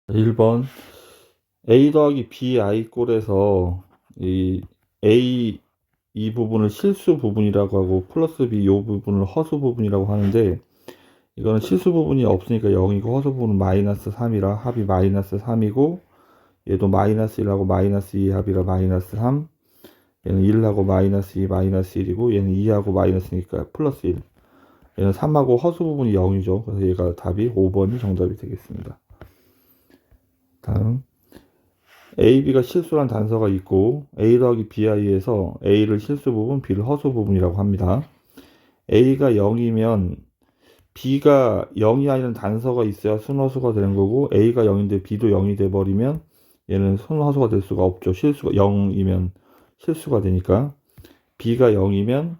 1번 a 더하기 bi 꼴에서 이 a 이 부분을 실수 부분이라고 하고 플러스 b 이 부분을 허수 부분이라고 하는데, 이거는 실수 부분이 없으니까 0이고 허수 부분은 마이너스 3이라 합이 마이너스 3이고, 얘도 마이너스 1하고 마이너스 2 합이라 마이너스 3, 얘는 1하고 마이너스 2 마이너스 1이고, 얘는 2하고 마이너스니까 플러스 1, 얘는 3하고 허수 부분이 0이죠. 그래서 얘가 답이 5번이 정답이 되겠습니다. 다음, a, b가 실수란 단서가 있고 a 더하기 bi에서 a를 실수 부분, b를 허수 부분이라고 합니다. a가 0이면 b가 0이 아니라는 단서가 있어야 순허수가 되는 거고, a가 0인데 b도 0이 돼버리면 얘는 순허수가 될 수가 없죠. 실수가 0이면 실수가 되니까. b가 0이면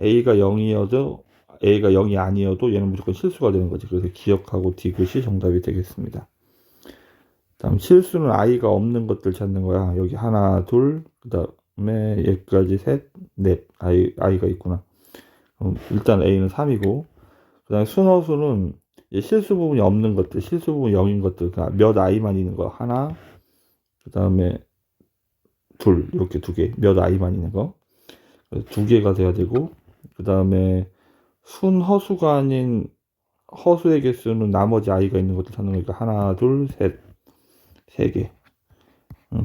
a가 0이어도 a가 0이 아니어도 얘는 무조건 실수가 되는 거지. 그래서 기억하고 디귿이 정답이 되겠습니다. 다음, 실수는 i가 없는 것들 찾는 거야. 여기 하나, 둘, 그 다음에 여기까지 셋, 넷, i가 있구나. 일단 a는 3이고, 그 다음에 순허수는 실수 부분이 없는 것들, 실수 부분이 0인 것들, 그러니까 몇 i만 있는 거 하나, 그 다음에 둘, 이렇게 두 개, 몇 i만 있는 거 두 개가 돼야 되고, 그 다음에 순허수가 아닌 허수의 개수는 나머지 i가 있는 것들 찾는 거니까 하나, 둘, 셋, 세 개.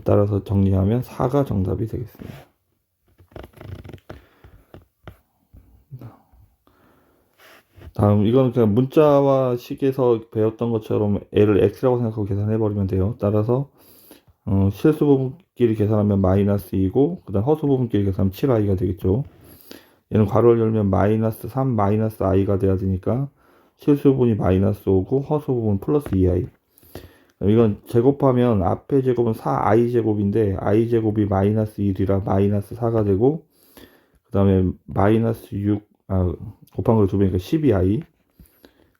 따라서 정리하면 4가 정답이 되겠습니다. 다음, 이거는 그냥 문자와 식에서 배웠던 것처럼 L을 X라고 생각하고 계산해버리면 돼요. 따라서 실수 부분끼리 계산하면 마이너스 2고, 그 다음 허수 부분끼리 계산하면 7i가 되겠죠. 얘는 괄호를 열면 마이너스 3 마이너스 i가 돼야 되니까 실수 부분이 마이너스 5고 허수 부분 플러스 2i. 이건 제곱하면 앞에 제곱은 4i 제곱인데 i 제곱이 마이너스 1이라 마이너스 4가 되고, 그 다음에 마이너스 6 곱한 걸 두 배니까 12i,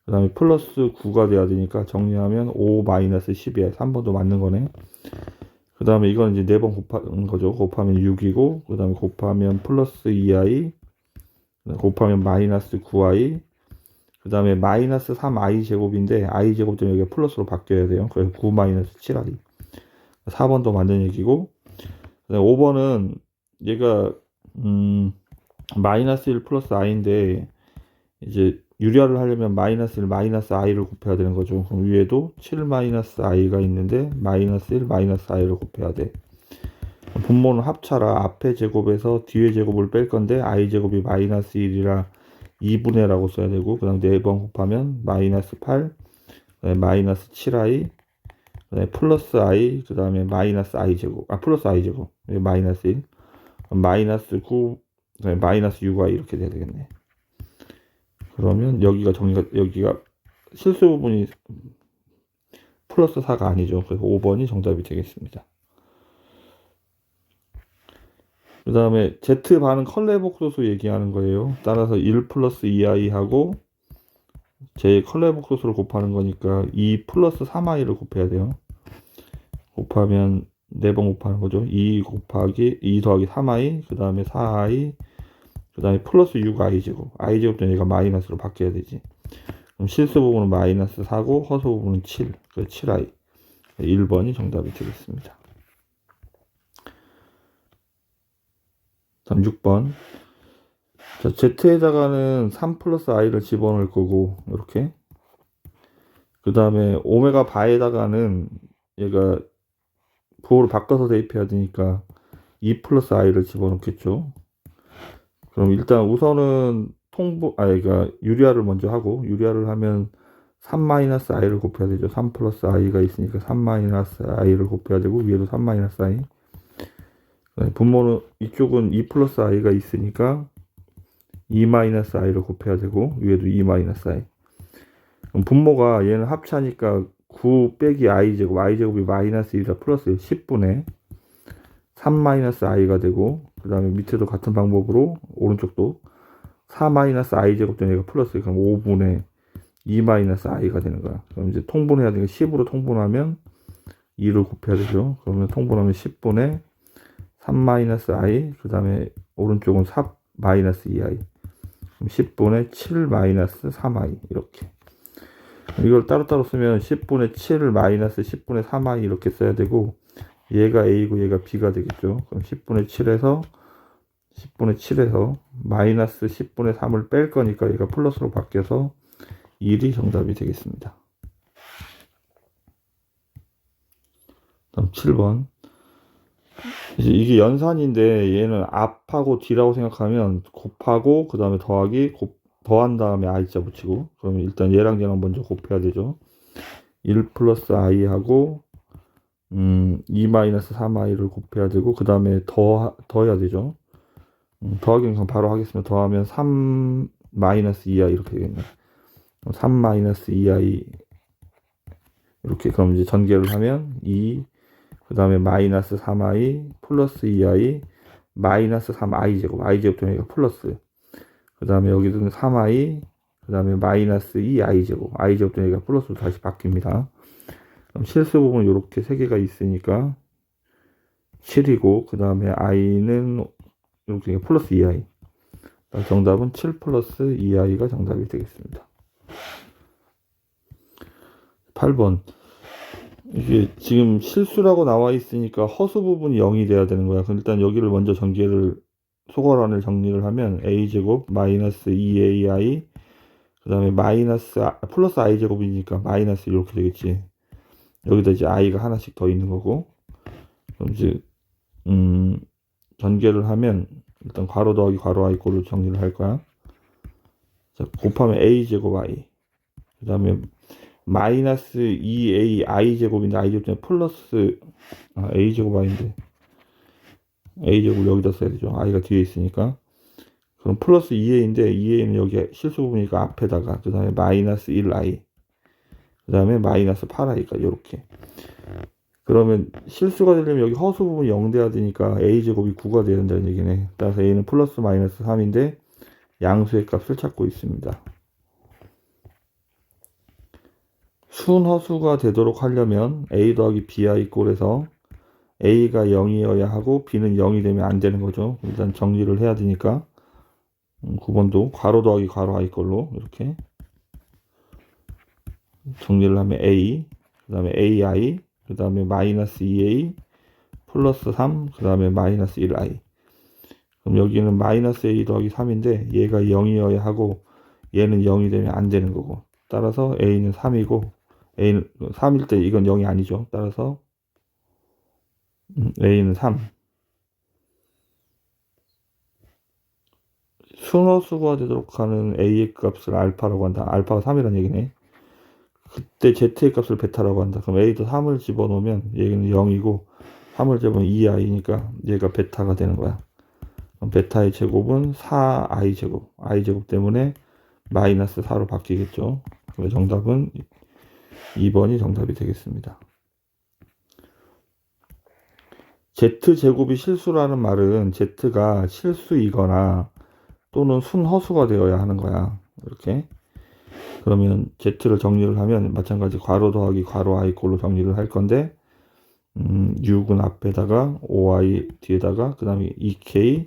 그 다음에 플러스 9가 돼야 되니까 정리하면 5 마이너스 12i, 3번도 맞는 거네. 그 다음에 이건 이제 4번 곱하는 거죠. 곱하면 6이고, 그 다음에 곱하면 플러스 2i, 곱하면 마이너스 9i, 그 다음에 마이너스 3i 제곱인데 i 제곱 때문에 여기가 플러스로 바뀌어야 돼요. 그래서 9 마이너스 7i. 4번도 맞는 얘기고, 그 다음에 5번은 얘가 마이너스 1 플러스 i인데, 이제 유리화를 하려면 마이너스 1 마이너스 i를 곱해야 되는 거죠. 그럼 위에도 7 마이너스 i가 있는데 마이너스 1 마이너스 i를 곱해야 돼. 분모는 합차라 앞에 제곱에서 뒤에 제곱을 뺄 건데 i 제곱이 마이너스 1이라 2분의 라고 써야 되고, 그 다음 4번 곱하면 마이너스 8, 마이너스 7i, 플러스 i, 그 다음에 마이너스 i 제곱, 플러스 i 제곱, 마이너스 1, 마이너스 9, 마이너스 6i 이렇게 돼야 되겠네. 그러면 여기가 여기가 실수 부분이 플러스 4가 아니죠. 그래서 5번이 정답이 되겠습니다. 그 다음에 Z반은 컬레복소수 얘기하는 거예요. 따라서 1 플러스 2i 하고 제 컬레복소수를 곱하는 거니까 2 플러스 3i를 곱해야 돼요. 곱하면 4번 곱하는 거죠. 2 곱하기 2 더하기 3i, 그 다음에 4i, 그 다음에 플러스 6i 제곱. i 제곱 되면 얘가 마이너스로 바뀌어야 되지. 그럼 실수 부분은 마이너스 4고 허수 부분은 7. 그래서 7i. 1번이 정답이 되겠습니다. 다음 6번. 자, z에다가는 3 플러스 i를 집어넣을 거고, 이렇게. 그 다음에 오메가 바에다가는 얘가 부호를 바꿔서 대입해야 되니까 2 플러스 i를 집어넣겠죠. 그럼 일단 우선은 그러니까 유리화를 먼저 하고, 유리화를 하면 3 마이너스 i를 곱해야 되죠. 3 플러스 i가 있으니까 3 마이너스 i를 곱해야 되고, 위에도 3 마이너스 i. 분모는 이쪽은 2 플러스 i가 있으니까 2 마이너스 i를 곱해야 되고, 위에도 2 마이너스 i. 그럼 분모가 얘는 합차니까 9 빼기 i 제곱, i 제곱이 마이너스 1이라 플러스 10분의 3 마이너스 i가 되고, 그 다음에 밑에도 같은 방법으로 오른쪽도 4 마이너스 i 제곱 되는 얘가 플러스, 그럼 5분의 2 마이너스 i가 되는 거야. 그럼 이제 통분해야 되니까 10으로 통분하면 2를 곱해야 되죠. 그러면 통분하면 10분의 3 마이너스 i, 그 다음에 오른쪽은 4 마이너스 2i. 그럼 10분의 7 마이너스 3i. 이렇게. 이걸 따로따로 쓰면 10분의 7을 마이너스 10분의 3i 이렇게 써야 되고, 얘가 a고 얘가 b가 되겠죠. 그럼 10분의 7에서 마이너스 10분의 3을 뺄 거니까 얘가 플러스로 바뀌어서 1이 정답이 되겠습니다. 다음 7번. 이제 이게 연산인데 얘는 앞하고 뒤라고 생각하면 곱하고 그 다음에 더한 다음에 i자 붙이고, 그러면 일단 얘랑 얘랑 먼저 곱해야 되죠. 1 플러스 i하고 2 마이너스 3i를 곱해야 되고, 그 다음에 더해야 되죠. 더하기는 그냥 바로 하겠습니다. 더하면 3 마이너스 2i 이렇게 되겠네. 3 마이너스 2i 이렇게. 그럼 이제 전개를 하면 2, 그 다음에 마이너스 3i 플러스 2i 마이너스 3i 제곱, i 제곱 되니까 플러스, 그 다음에 여기서는 3i, 그 다음에 마이너스 2i 제곱, i 제곱 되니까 플러스로 다시 바뀝니다. 그럼 실수 부분 이렇게 세 개가 있으니까 7이고, 그 다음에 i는 이렇게 플러스 2i. 정답은 7 플러스 2i가 정답이 되겠습니다. 8번. 이게 지금 실수라고 나와 있으니까 허수 부분이 0이 돼야 되는 거야. 그럼 일단 여기를 먼저 소괄호를 정리를 하면 a제곱 마이너스 2ai, 그 다음에 플러스 i 제곱이니까 마이너스 이렇게 되겠지. 여기다 이제 i가 하나씩 더 있는 거고. 그럼 이제 전개를 하면 일단 괄호 더하기 괄호 i 꼴로 정리를 할 거야. 자, 곱하면 a 제곱 i, 그 다음에 마이너스 2a i 제곱인데 i 제곱 플러스 a 제곱 i인데 a 제곱 여기다 써야 되죠. i가 뒤에 있으니까. 그럼 플러스 2a인데 2a는 여기 실수 부분이니까 앞에다가, 그 다음에 마이너스 1i, 그 다음에 마이너스 8i가 이렇게. 그러면 실수가 되려면 여기 허수 부분이 0 돼야 되니까 a 제곱이 9가 돼야 된다는 얘기네. 따라서 a는 플러스 마이너스 3인데 양수의 값을 찾고 있습니다. 순허수가 되도록 하려면 a 더하기 bi 꼴에서 a가 0이어야 하고 b는 0이 되면 안 되는 거죠. 일단 정리를 해야 되니까 9번도 괄호 더하기 괄호 i 꼴로 이렇게 정리를 하면 a, 그 다음에 ai, 그 다음에 마이너스 2a 플러스 3, 그 다음에 마이너스 1i. 그럼 여기는 마이너스 a 더하기 3인데 얘가 0이어야 하고 얘는 0이 되면 안 되는 거고, 따라서 a는 3이고, a는 3일 때 이건 0이 아니죠. 따라서 a는 3. 순허수가 되도록 하는 a의 값을 알파라고 한다. 알파가 3이라는 얘기네. 그때 z의 값을 베타라고 한다. 그럼 a도 3을 집어넣으면 얘는 0이고 3을 집어넣으면 2i니까 얘가 베타가 되는 거야. 그럼 베타의 제곱은 4i 제곱, i 제곱 때문에 마이너스 4로 바뀌겠죠. 그래서 정답은 2번이 정답이 되겠습니다. z제곱이 실수라는 말은 z가 실수이거나 또는 순허수가 되어야 하는 거야. 이렇게. 그러면 z를 정리를 하면 마찬가지 괄호 더하기 괄호 i 꼴로 정리를 할 건데, 6은 앞에다가 5i 뒤에다가 그 다음에 2k,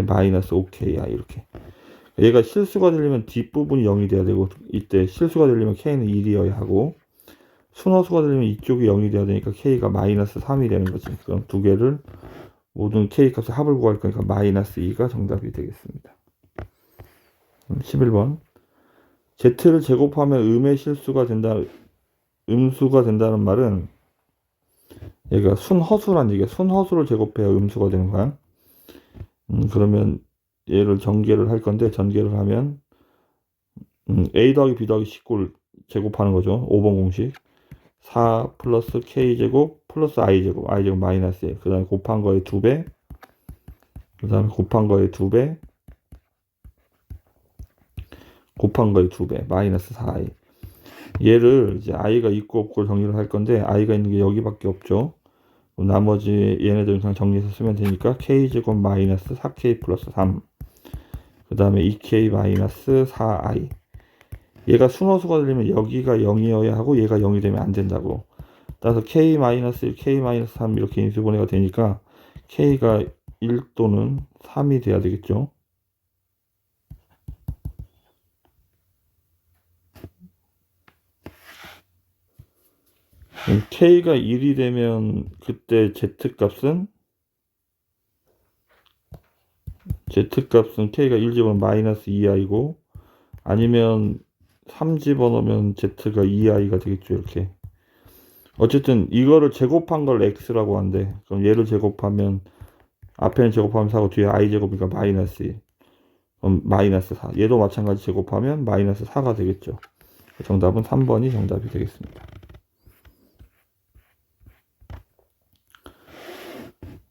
마이너스 5ki 이렇게. 얘가 실수가 되려면 뒷부분이 0이 돼야 되고, 이때 실수가 되려면 k는 1이어야 하고, 순허수가 되려면 이쪽이 0이 돼야 되니까 k가 마이너스 3이 되는 거지. 그럼 두 개를 모든 k 값의 합을 구할 거니까 마이너스 2가 정답이 되겠습니다. 11번. z를 제곱하면 음수가 된다는 말은 얘가 순허수란 얘기야. 순허수를 제곱해야 음수가 되는 거야. 그러면 얘를 전개를 할 건데, 전개를 하면 a 더하기 b 더하기 c꼴 제곱하는 거죠. 5번 공식. 4 플러스 k제곱 플러스 i제곱 마이너스 1, 그 다음에 곱한 거에 2배, 그 다음에 곱한 거에 2배, 곱한 거에 2배, 마이너스 4i. 얘를 이제 i가 있고 없고 정리를 할 건데, i가 있는 게 여기밖에 없죠. 나머지 얘네들 그냥 정리해서 쓰면 되니까 k제곱 마이너스 4k 플러스 3, 그 다음에 2k 마이너스 4i. 얘가 순허수가 되려면 여기가 0이어야 하고 얘가 0이 되면 안 된다고. 따라서 k 마이너스 1, k 마이너스 3 이렇게 인수분해가 되니까 k가 1 또는 3이 돼야 되겠죠. 그럼 K가 1이 되면 그때 Z값은 K가 1 집어넣으면 마이너스 2i고, 아니면 3 집어넣으면 Z가 2i가 되겠죠. 이렇게. 어쨌든 이거를 제곱한 걸 x라고 한대. 그럼 얘를 제곱하면 앞에는 제곱하면 4고 뒤에 i 제곱이니까 마이너스 1. 그럼 마이너스 4. 얘도 마찬가지 제곱하면 마이너스 4가 되겠죠. 정답은 3번이 정답이 되겠습니다.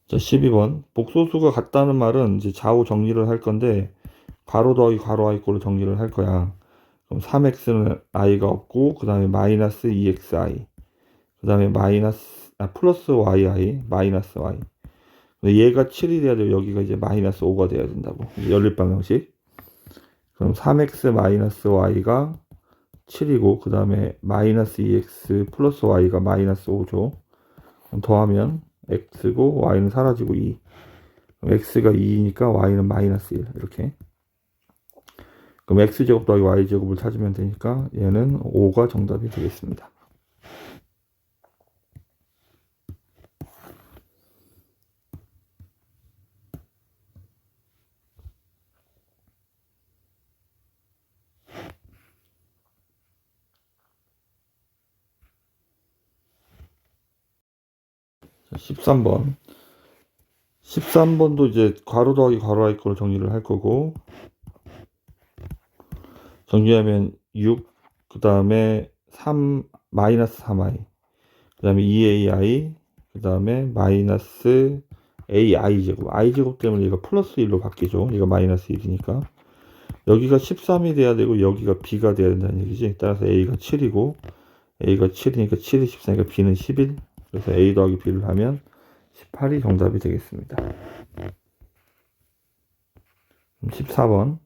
자, 12번. 복소수가 같다는 말은 이제 좌우 정리를 할 건데, 괄호 더하기 괄호 i 꼴로 정리를 할 거야. 그럼 3x는 i가 없고, 그 다음에 마이너스 2xi. 그 다음에 플러스 yi, 마이너스 y. 근데 얘가 7이 돼야 되고, 여기가 이제 마이너스 5가 돼야 된다고. 연립 방정식. 그럼 3x 마이너스 y가 7이고, 그 다음에 마이너스 2x 플러스 y가 마이너스 5죠. 그럼 더하면 x고, y는 사라지고 2. 그럼 x가 2니까 y는 마이너스 1. 이렇게. 그럼 x제곱 더하기 y제곱을 찾으면 되니까 얘는 5가 정답이 되겠습니다. 자, 13번. 13번도 이제 괄호 더하기 괄호 i 꼴로 정리를 할 거고, 정리하면 6, 그 다음에 3, 마이너스 3i, 그 다음에 2ai, 그 다음에 마이너스 ai 제곱. i 제곱 때문에 얘가 플러스 1로 바뀌죠. 얘가 마이너스 1이니까. 여기가 13이 돼야 되고, 여기가 b가 돼야 된다는 얘기지. 따라서 a가 7이고, a가 7이니까 7이 14니까 b는 11. 그래서 a 더하기 b를 하면 18이 정답이 되겠습니다. 14번.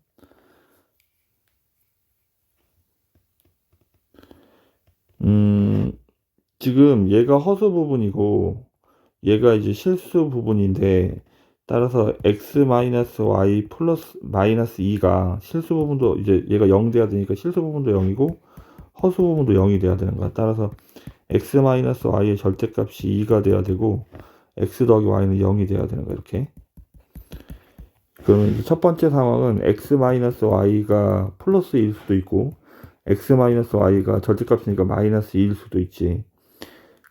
지금 얘가 허수 부분이고 얘가 이제 실수 부분인데, 따라서 x-y 플러스 마이너스 2가 실수 부분도 이제 얘가 0 돼야 되니까 실수 부분도 0이고 허수 부분도 0이 돼야 되는 거야. 따라서 x-y의 절대값이 2가 돼야 되고 x 더하기 y는 0이 돼야 되는 거야. 이렇게. 그러면 이제 첫 번째 상황은 x-y가 플러스 1일 수도 있고 x-y가 절대값이니까 마이너스 2일 수도 있지.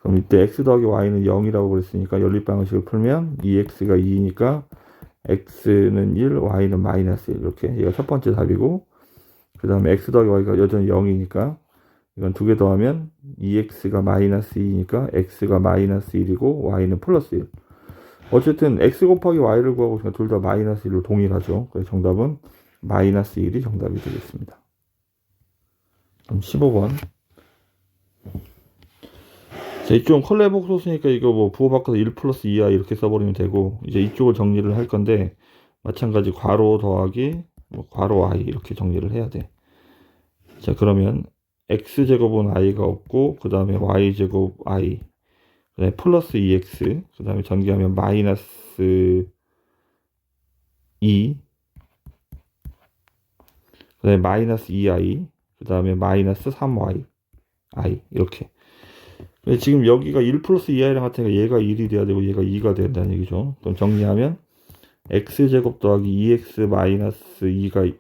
그럼 이때 x 더하기 y는 0이라고 그랬으니까 연립방정식을 풀면 2x가 2니까 x는 1, y는 마이너스 1. 이렇게. 얘가 첫 번째 답이고, 그 다음에 x 더하기 y가 여전히 0이니까 이건 두 개 더하면 2x가 마이너스 2니까 x가 마이너스 1이고 y는 플러스 1. 어쨌든 x 곱하기 y를 구하고 있으니까 둘 다 마이너스 1로 동일하죠. 그래서 정답은 마이너스 1이 정답이 되겠습니다. 그럼 15번. 자, 이쪽은 컬레 복소수니까 이거 뭐 부호 바꿔서 1 플러스 2i 이렇게 써버리면 되고, 이제 이쪽을 정리를 할 건데 마찬가지 괄호 더하기 괄호 i 이렇게 정리를 해야 돼. 자, 그러면 x제곱은 i가 없고, 그 다음에 y제곱 i, 그 다음에 플러스 2x, 그 다음에 전개하면 마이너스 2, 그 다음에 마이너스 2i, 그 다음에 마이너스 3y i 이렇게. 지금 여기가 1 플러스 2i랑 같으니까 얘가 1이 돼야 되고 얘가 2가 된다는 얘기죠. 그럼 정리하면 x제곱 더하기 2x 마이너스 2가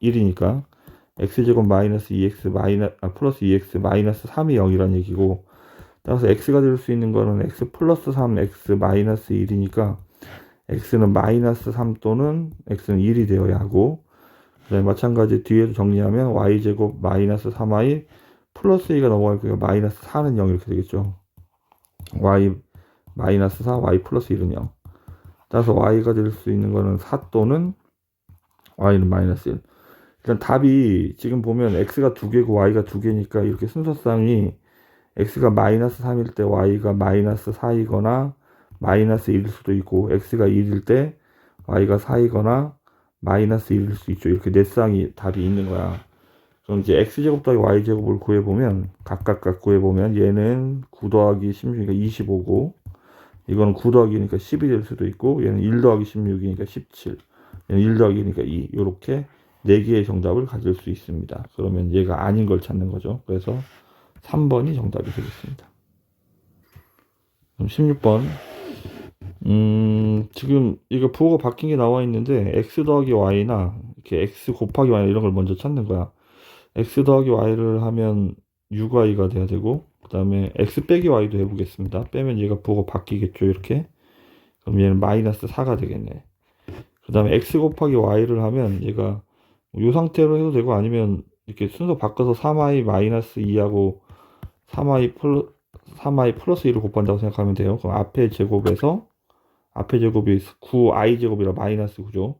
1이니까 x제곱 마이너스 2x 플러스 2x 마이너스 3이 0이라는 얘기고, 따라서 x가 될 수 있는 거는 x 플러스 3 x 마이너스 1이니까 x는 마이너스 3 또는 x는 1이 되어야 하고, 그다음에 마찬가지 뒤에도 정리하면 y제곱 마이너스 3y 플러스 2가 넘어갈 거니까 마이너스 4는 0 이렇게 되겠죠. y 마이너스 4, y 플러스 1은 0. 따라서 y가 될 수 있는 거는 4 또는 y는 마이너스 1. 일단 답이 지금 보면 x가 2개고 y가 2개니까 이렇게 순서상이 x가 마이너스 3일 때 y가 마이너스 4이거나 마이너스 1일 수도 있고, x가 1일 때 y가 4이거나 마이너스 1일 수 있죠. 이렇게 네 쌍이 답이 있는 거야. 그럼 이제 x제곱 더하기 y제곱을 구해보면, 각각 구해보면 얘는 9 더하기 16이니까 25고, 이거는 9 더하기니까 10이 될 수도 있고, 얘는 1 더하기 16이니까 17, 얘는 1 더하기니까 2, 이렇게 4개의 정답을 가질 수 있습니다. 그러면 얘가 아닌 걸 찾는 거죠. 그래서 3번이 정답이 되겠습니다. 그럼 16번. 지금 이거 부호가 바뀐 게 나와 있는데 x 더하기 y나 이렇게 x 곱하기 y 이런 걸 먼저 찾는 거야. x 더하기 y를 하면 6y가 돼야 되고, 그 다음에 x 빼기 y도 해보겠습니다. 빼면 얘가 부호가 바뀌겠죠, 이렇게. 그럼 얘는 마이너스 4가 되겠네. 그 다음에 x 곱하기 y를 하면 얘가 이 상태로 해도 되고, 아니면 이렇게 순서 바꿔서 3i 마이너스 2하고 3i 플러스 2를 곱한다고 생각하면 돼요. 그럼 앞에 제곱에서 앞에 제곱이 9i 제곱이라 마이너스 9죠.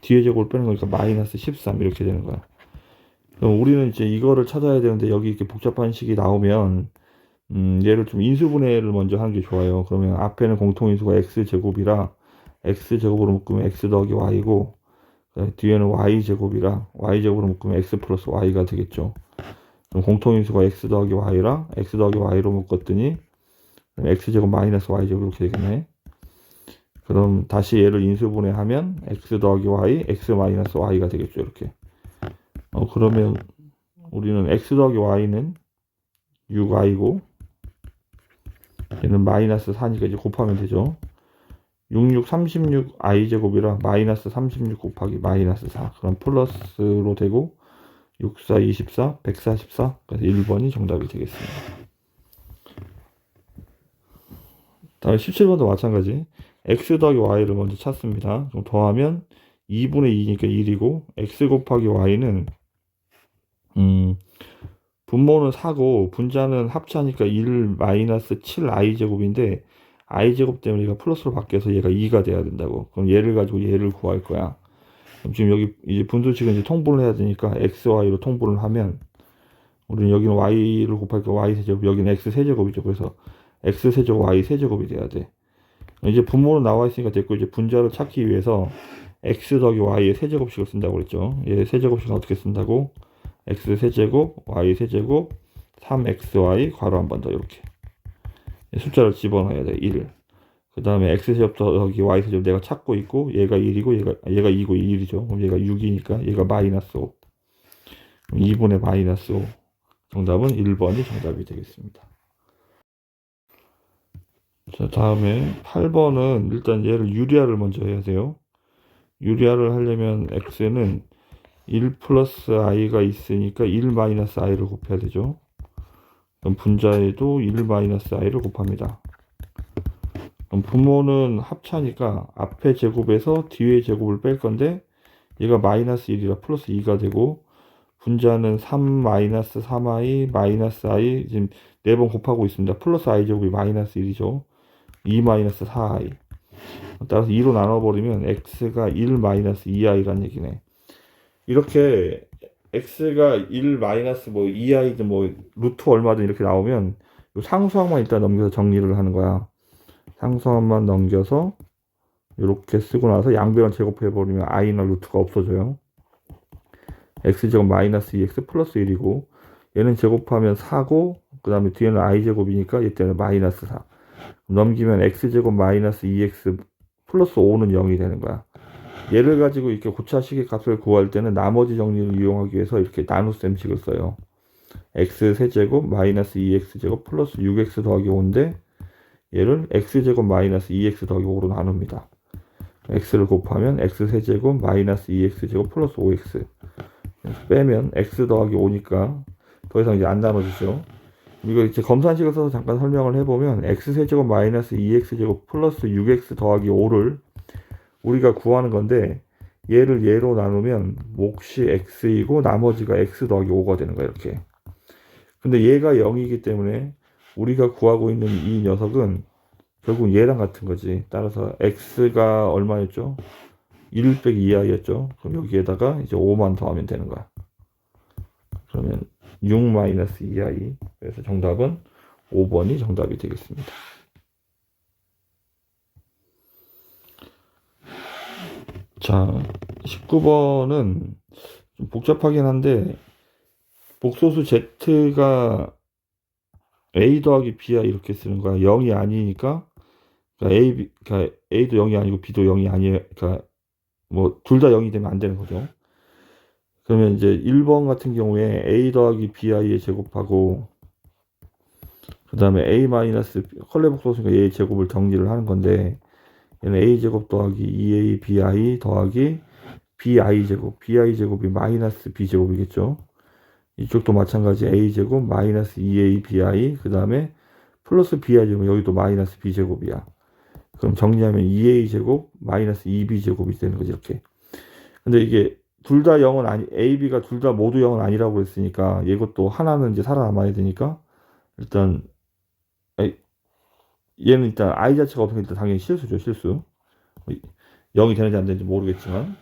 뒤에 제곱을 빼는 거니까 마이너스 13 이렇게 되는 거야. 그럼 우리는 이제 이거를 찾아야 되는데, 여기 이렇게 복잡한 식이 나오면 얘를 좀 인수분해를 먼저 하는 게 좋아요. 그러면 앞에는 공통인수가 x제곱이라 x제곱으로 묶으면 x 더하기 y고, 뒤에는 y제곱이라 y제곱으로 묶으면 x 플러스 y가 되겠죠. 그럼 공통인수가 x 더하기 y라 x 더하기 y로 묶었더니 x제곱 마이너스 y제곱 이렇게 되겠네. 그럼 다시 얘를 인수분해하면 x 더하기 y, x 마이너스 y가 되겠죠, 이렇게. 그러면 우리는 x 더하기 y는 6i고 얘는 마이너스 4니까 이제 곱하면 되죠. 66, 36i 제곱이라 마이너스 36 곱하기 마이너스 4. 그럼 플러스로 되고 6, 4, 24, 144. 그래서 1번이 정답이 되겠습니다. 다음 17번도 마찬가지. x 더하기 y를 먼저 찾습니다. 그럼 더하면 2분의 2니까 1이고, x 곱하기 y는 분모는 4고 분자는 합차니까 1 마이너스 7i 제곱인데, i 제곱 때문에 얘가 플러스로 바뀌어서 얘가 2가 돼야 된다고. 그럼 얘를 가지고 얘를 구할 거야. 그럼 지금 여기 이제 분수식은 이제 통분을 해야 되니까 x, y로 통분을 하면, 우리는 여기는 y를 곱하니까 y 세제곱, 여기는 x 세제곱이죠. 그래서 x 세제곱, y 세제곱이 돼야 돼. 이제 분모는 나와 있으니까 됐고, 이제 분자를 찾기 위해서 x 더하기 y의 세제곱식을 쓴다고 그랬죠. 얘 세제곱식은 어떻게 쓴다고? x 세제곱, y 세제곱, 3xy 괄호 한 번 더, 이렇게 숫자를 집어넣어야 돼. 1. 그 다음에 x 세제곱 더하기 y 세제곱 내가 찾고 있고, 얘가 1이고 얘가 2고 1이죠. 그럼 얘가 6이니까 얘가 마이너스 5. 그럼 2분의 마이너스 5. 정답은 1번이 정답이 되겠습니다. 자, 다음에 8번은 일단 얘를 유리화를 먼저 해야 돼요. 유리화를 하려면 x는 1 플러스 i가 있으니까 1 마이너스 i를 곱해야 되죠. 그럼 분자에도 1 마이너스 i를 곱합니다. 그럼 분모는 합차니까 앞에 제곱에서 뒤에 제곱을 뺄 건데, 얘가 마이너스 1이라 플러스 2가 되고, 분자는 3 마이너스 3i 마이너스 i, 지금 4번 곱하고 있습니다. 플러스 i 제곱이 마이너스 1이죠. 2 마이너스 4i. 따라서 2로 나눠버리면 x가 1 마이너스 2i라는 얘기네. 이렇게 x가 1 마이너스 뭐 2i든 뭐 루트 얼마든 이렇게 나오면 요 상수항만 일단 넘겨서 정리를 하는 거야. 상수항만 넘겨서 이렇게 쓰고 나서 양변을 제곱해버리면 i나 루트가 없어져요. x제곱 마이너스 2x 플러스 1이고, 얘는 제곱하면 4고, 그 다음에 뒤에는 i제곱이니까 얘 때문에 마이너스 4. 넘기면 x제곱 마이너스 2x 플러스 5는 0이 되는 거야. 얘를 가지고 이렇게 고차식의 값을 구할 때는 나머지 정리를 이용하기 위해서 이렇게 나눗셈식을 써요. x 세제곱 마이너스 2x제곱 플러스 6x 더하기 5인데, 얘를 x제곱 마이너스 2x 더하기 5로 나눕니다. x를 곱하면 x 세제곱 마이너스 2x제곱 플러스 5x. 빼면 x 더하기 5니까 더 이상 이제 안 나눠지죠. 이거 이제 검산식을 써서 잠깐 설명을 해보면, x 세제곱 마이너스 2x제곱 플러스 6x 더하기 5를 우리가 구하는 건데, 얘를 얘로 나누면 몫이 x이고 나머지가 x 더하기 5가 되는 거야, 이렇게. 근데 얘가 0이기 때문에 우리가 구하고 있는 이 녀석은 결국 얘랑 같은 거지. 따라서 x가 얼마였죠? 1 빼기 2i였죠. 그럼 여기에다가 이제 5만 더하면 되는 거야. 그러면 6 마이너스 2i. 그래서 정답은 5번이 정답이 되겠습니다. 자, 19번은 좀 복잡하긴 한데, 복소수 z가 a 더하기 b야 이렇게 쓰는 거야. 0이 아니니까, 그러니까 a도 0이 아니고 b도 0이 아니에요. 그러니까 뭐 둘 다 0이 되면 안 되는 거죠. 그러면 이제 1번 같은 경우에 a 더하기 bi의 제곱하고, 그 다음에 a 마이너스 컬레복소수니까 a 제곱을 정리를 하는 건데, 얘는 a 제곱 더하기 2a bi 더하기 bi 제곱, bi 제곱이 마이너스 b 제곱이겠죠. 이쪽도 마찬가지 a 제곱 마이너스 2a bi, 그 다음에 플러스 bi 제곱, 여기도 마이너스 b 제곱이야. 그럼 정리하면 2a 제곱 마이너스 2b 제곱이 되는 거지, 이렇게. 근데 이게 둘 다 0은 아니, a, b가 둘 다 모두 0은 아니라고 했으니까 이것도 하나는 이제 살아남아야 되니까, 일단 얘는 일단 i 자체가 없으니까 일단 당연히 실수죠, 실수. 0이 되는지 안 되는지 모르겠지만.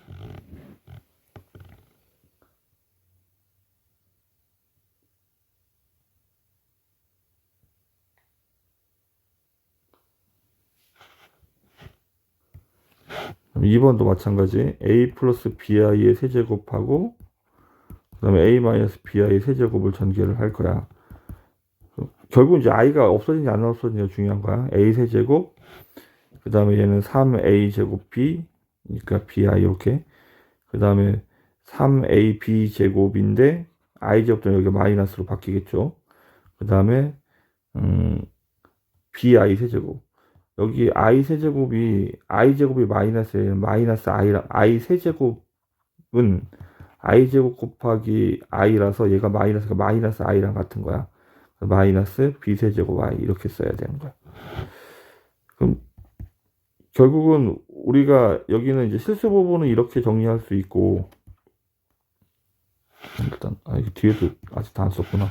그럼 2번도 마찬가지. a 플러스 bi의 세제곱하고 그 다음에 a 마이너스 bi의 세제곱을 전개를 할 거야. 결국 이제 i가 없어지는지 안 없어지는지가 중요한 거야. a 세제곱, 그 다음에 얘는 3a 제곱 b, 그러니까 bi 이렇게. 그 다음에 3ab 제곱인데 i 제곱도 여기 마이너스로 바뀌겠죠. 그 다음에 bi 세제곱. 여기 i 세제곱이 i 제곱이 마이너스에 마이너스 i 세제곱은 i 제곱 곱하기 i라서 얘가 마이너스가 마이너스 i랑 같은 거야. 마이너스 b 세제곱 i 이렇게 써야 되는 거야. 그럼 결국은 우리가 여기는 이제 실수 부분은 이렇게 정리할 수 있고, 일단 이거 뒤에도 아직 다 안 썼구나.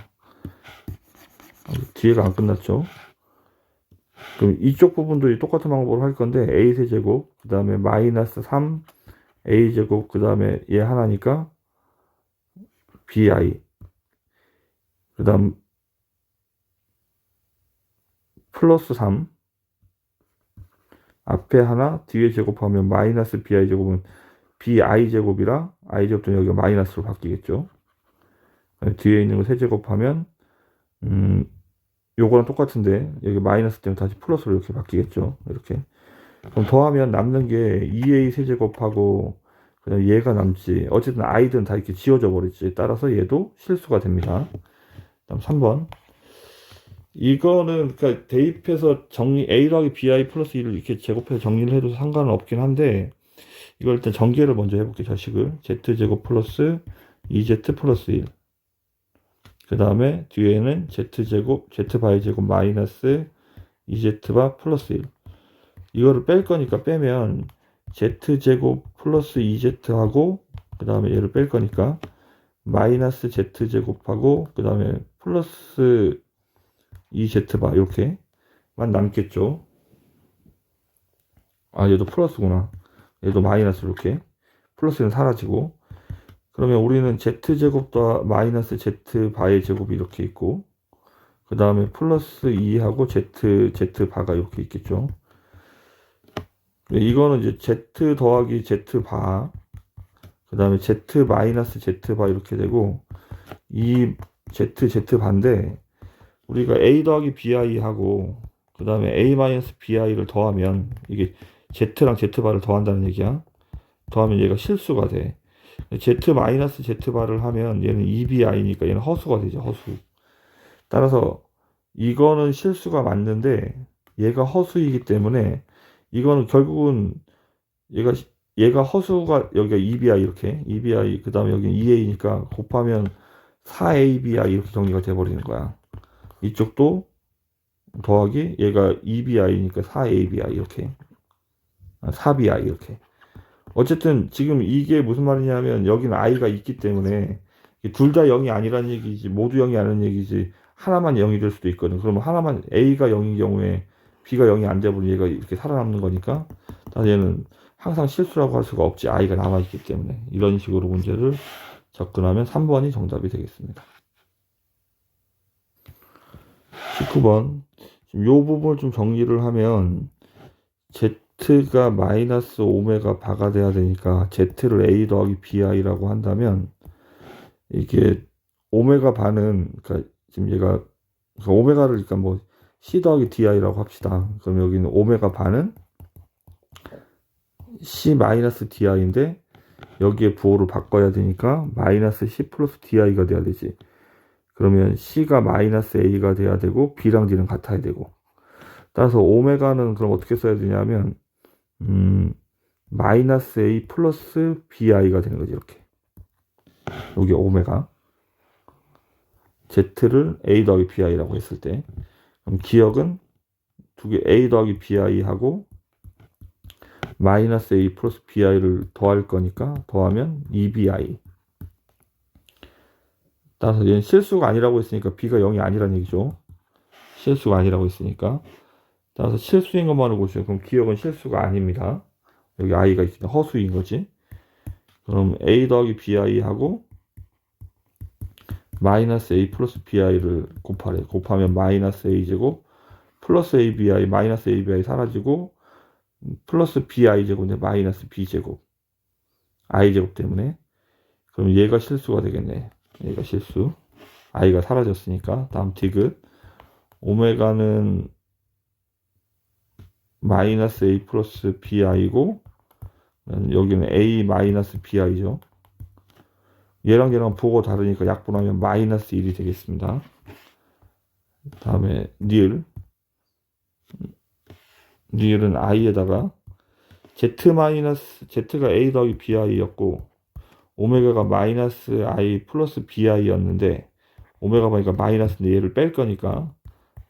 뒤에가 안 끝났죠. 그럼 이쪽 부분도 똑같은 방법으로 할 건데, a 세제곱, 그 다음에 마이너스 3 a 제곱, 그 다음에 얘 하나니까 bi, 그 다음 플러스 3 앞에 하나 뒤에 제곱하면 마이너스 bi 제곱은 bi 제곱이라 i 제곱도 여기가 마이너스로 바뀌겠죠. 뒤에 있는 거 세제곱하면 요거랑 똑같은데 여기 마이너스 때문에 다시 플러스로 이렇게 바뀌겠죠. 이렇게. 그럼 더하면 남는 게 2a 세제곱하고 그다음 얘가 남지. 어쨌든 i든 다 이렇게 지워져 버리지. 따라서 얘도 실수가 됩니다. 다음 3번. 이거는 그러니까 대입해서 정리 a 더하기 bi 플러스 1을 이렇게 제곱해서 정리를 해도 상관은 없긴 한데, 이걸 일단 전개를 먼저 해볼게요. 자식을 z제곱 플러스 2z 플러스 1, 그 다음에 뒤에는 z제곱 z바이 제곱 마이너스 2z바 플러스 1. 이거를 뺄 거니까 빼면 z제곱 플러스 2z하고 그 다음에 얘를 뺄 거니까 마이너스 z제곱하고 그 다음에 플러스 2z바 이렇게만 남겠죠. 얘도 플러스구나. 얘도 마이너스 이렇게. 플러스는 사라지고. 그러면 우리는 z제곱 더 마이너스 z바의 제곱이 이렇게 있고, 그 다음에 플러스 2하고 z바가 이렇게 있겠죠. 이거는 이제 z 더하기 z바, 그 다음에 z 마이너스 z바 이렇게 되고, 이 z바인데 우리가 a 더하기 bi하고 그 다음에 a 마이너스 bi를 더하면 이게 z랑 z바를 더한다는 얘기야. 더하면 얘가 실수가 돼. z 마이너스 z바를 하면 얘는 2bi니까 얘는 허수가 되죠. 허수. 따라서 이거는 실수가 맞는데 얘가 허수이기 때문에 이거는 결국은 얘가 허수가 여기가 2bi 이렇게 2bi 그 다음에 여기는 2a니까 곱하면 4abi 이렇게 정리가 돼버리는 거야. 이쪽도 더하기 얘가 2bi니까 4abi 이렇게 4bi 이렇게. 어쨌든 지금 이게 무슨 말이냐면 여기는 i가 있기 때문에 둘 다 0이 아니라는 얘기지, 모두 0이 아니라는 얘기지, 하나만 0이 될 수도 있거든. 그러면 하나만 a가 0인 경우에 b가 0이 안 되면 얘가 이렇게 살아남는 거니까 얘는 항상 실수라고 할 수가 없지. i가 남아있기 때문에. 이런 식으로 문제를 접근하면 3번이 정답이 되겠습니다. 19번. 지금 요 부분을 좀 정리를 하면 z가 마이너스 오메가 바가 돼야 되니까 z를 a 더하기 bi라고 한다면 이게 오메가 바는 그러니까 지금 얘가 오메가를 그러니까 뭐 c 더하기 di라고 합시다. 그럼 여기는 오메가 바는 c 마이너스 di인데 여기에 부호를 바꿔야 되니까 마이너스 c 플러스 di가 돼야 되지. 그러면 C가 마이너스 A가 돼야 되고 B랑 D는 같아야 되고, 따라서 오메가는 그럼 어떻게 써야 되냐면 마이너스 A 플러스 BI가 되는 거지. 이렇게 여기 오메가 Z를 A 더하기 BI라고 했을 때, 그럼 기억은 두 개 A 더하기 BI하고 마이너스 A 플러스 BI를 더할 거니까 더하면 2BI. 따라서 얘는 실수가 아니라고 했으니까 B가 0이 아니란 얘기죠. 실수가 아니라고 했으니까. 따라서 실수인 것만을 보시죠. 그럼 기억은 실수가 아닙니다. 여기 I가 있으니까 허수인 거지. 그럼 A 더하기 BI하고 마이너스 A 플러스 BI를 곱하래. 곱하면 마이너스 A제곱 플러스 ABI 마이너스 ABI 사라지고 플러스 BI제곱 이제 마이너스 B제곱 I제곱 때문에, 그럼 얘가 실수가 되겠네. 얘가 실수. I가 사라졌으니까. 다음 디귿. 오메가는 마이너스 A 플러스 BI고 여기는 A 마이너스 BI죠. 얘랑 얘랑 보고 다르니까 약분하면 마이너스 1이 되겠습니다. 다음에 니을은 I에다가 Z가 A 더하기 BI였고 오메가가 마이너스 I 플러스 BI였는데 오메가 보니까 마이너스인데 얘를 뺄 거니까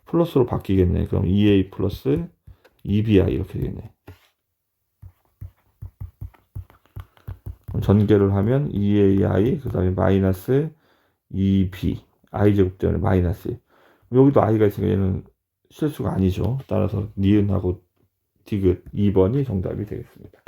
플러스로 바뀌겠네. 그럼 2A 플러스 2BI 이렇게 되겠네. 전개를 하면 2AI 그 다음에 마이너스 2B I제곱 때문에 마이너스, 여기도 I가 있으니까 얘는 실수가 아니죠. 따라서 니은하고 디귿 2번이 정답이 되겠습니다.